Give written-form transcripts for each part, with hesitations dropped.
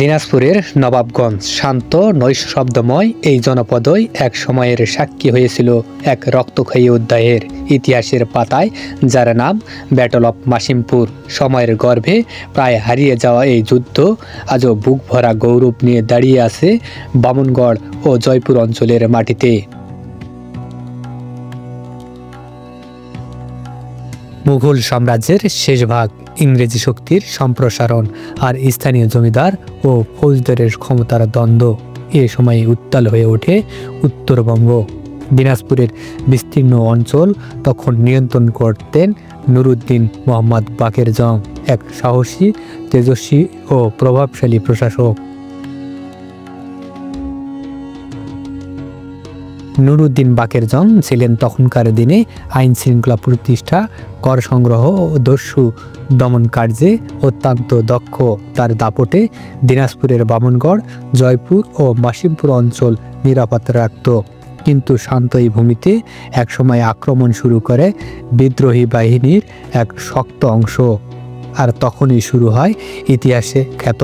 দিনাজপুরের নবাবগঞ্জ শান্ত নৈশব্দময় এই জনপদই এক সময়ের সাক্ষী হয়েছিল এক রক্তক্ষয়ী অধ্যায়ের ইতিহাসের পাতায়, যার নাম ব্যাটল অফ মাসিমপুর। সময়ের গর্ভে প্রায় হারিয়ে যাওয়া এই যুদ্ধ আজও বুক ভরা গৌরব নিয়ে দাঁড়িয়ে আছে বামুনগড় ও জয়পুর অঞ্চলের মাটিতে। মুঘল সাম্রাজ্যের শেষ ভাগ, ইংরেজি শক্তির সম্প্রসারণ আর স্থানীয় জমিদার ও ফৌজদারের ক্ষমতার দ্বন্দ্ব এ সময় উত্তাল হয়ে ওঠে উত্তরবঙ্গ। দিনাজপুরের বিস্তীর্ণ অঞ্চল তখন নিয়ন্ত্রণ করতেন নুরুদ্দিন মোহাম্মদ বাকের জং, এক সাহসী, তেজস্বী ও প্রভাবশালী প্রশাসক। নুরুদ্দিন বাকের জং ছিলেন তখনকার দিনে আইন শৃঙ্খলা প্রতিষ্ঠা, কর সংগ্রহ ও দস্যু দমন কার্যে অত্যন্ত দক্ষ। তার দাপটে দিনাজপুরের বামুনগড়, জয়পুর ও মাসিমপুর অঞ্চল নিরাপদ রাখত। কিন্তু শান্ত এই ভূমিতে একসময় আক্রমণ শুরু করে বিদ্রোহী বাহিনীর এক শক্ত অংশ, আর তখনই শুরু হয় ইতিহাসে খ্যাত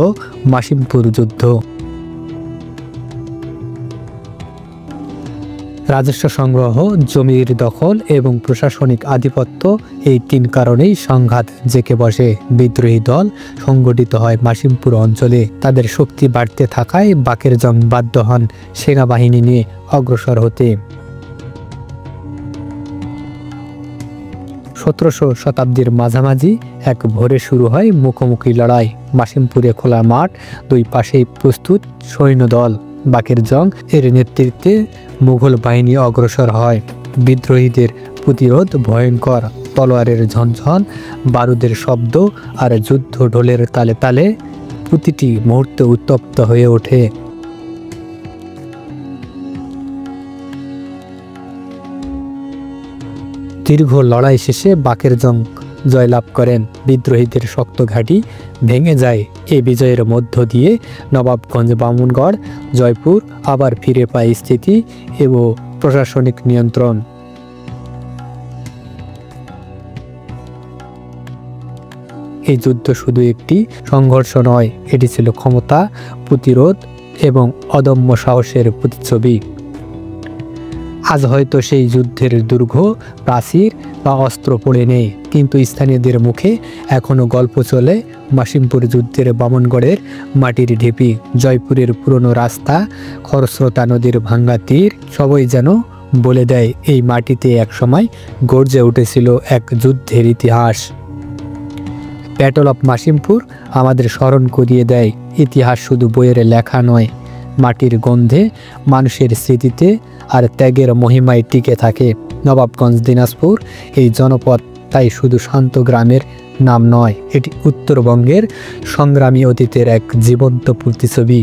মাসিমপুর যুদ্ধ। রাজস্ব সংগ্রহ, জমির দখল এবং প্রশাসনিক আধিপত্য, এই তিন কারণেই সংঘাত জেঁকে বসে। বিদ্রোহী দল সংগঠিত হয় মাসিমপুর অঞ্চলে। তাদের শক্তি বাড়তে থাকায় বাকের জং বাধ্য হন সেনাবাহিনী নিয়ে অগ্রসর হতে। 1700 শতাব্দীর মাঝামাঝি এক ভোরে শুরু হয় মুখোমুখি লড়াই। মাসিমপুরে খোলা মাঠ, দুই পাশেই প্রস্তুত সৈন্যদল। বাকের জং এর নেতৃত্বে মুঘল বাহিনী অগ্রসর হয়। বিদ্রোহীদের প্রতিরোধ ভয়ঙ্কর। তলোয়ারের ঝনঝন, বারুদের শব্দ আর যুদ্ধ ঢোলের তালে তালে প্রতিটি মুহূর্তে উত্তপ্ত হয়ে ওঠে। দীর্ঘ লড়াই শেষে বাকের জং জয়লাভ করেন। বিদ্রোহীদের শক্ত ঘাঁটি ভেঙে যায়। এই বিজয়ের মধ্য দিয়ে নবাবগঞ্জ, বামুনগড়, জয়পুর আবার ফিরে পায় স্থিতি এবং প্রশাসনিক নিয়ন্ত্রণ। এই যুদ্ধ শুধু একটি সংঘর্ষ নয়, এটি ছিল ক্ষমতা, প্রতিরোধ এবং অদম্য সাহসের প্রতিচ্ছবি। আজ হয়তো সেই যুদ্ধের দুর্গ, প্রাচীর বা অস্ত্র পড়ে নেই, কিন্তু স্থানীয়দের মুখে এখনও গল্প চলে। মাসিমপুর যুদ্ধের বামুনগড়ের মাটির ঢিপি, জয়পুরের পুরনো রাস্তা, খরস্রোতা নদীর ভাঙ্গা তীর, সবই যেন বলে দেয় এই মাটিতে একসময় গর্জে উঠেছিল এক যুদ্ধের ইতিহাস। ব্যাটল অফ মাসিমপুর আমাদের স্মরণ করিয়ে দেয় ইতিহাস শুধু বইয়ের লেখা নয়, মাটির গন্ধে, মানুষের স্মৃতিতে আর ত্যাগের মহিমায় টিকে থাকে। নবাবগঞ্জ, দিনাজপুর এই জনপদ তাই শুধু শান্ত গ্রামের নাম নয়, এটি উত্তরবঙ্গের সংগ্রামী অতীতের এক জীবন্ত প্রতিচ্ছবি।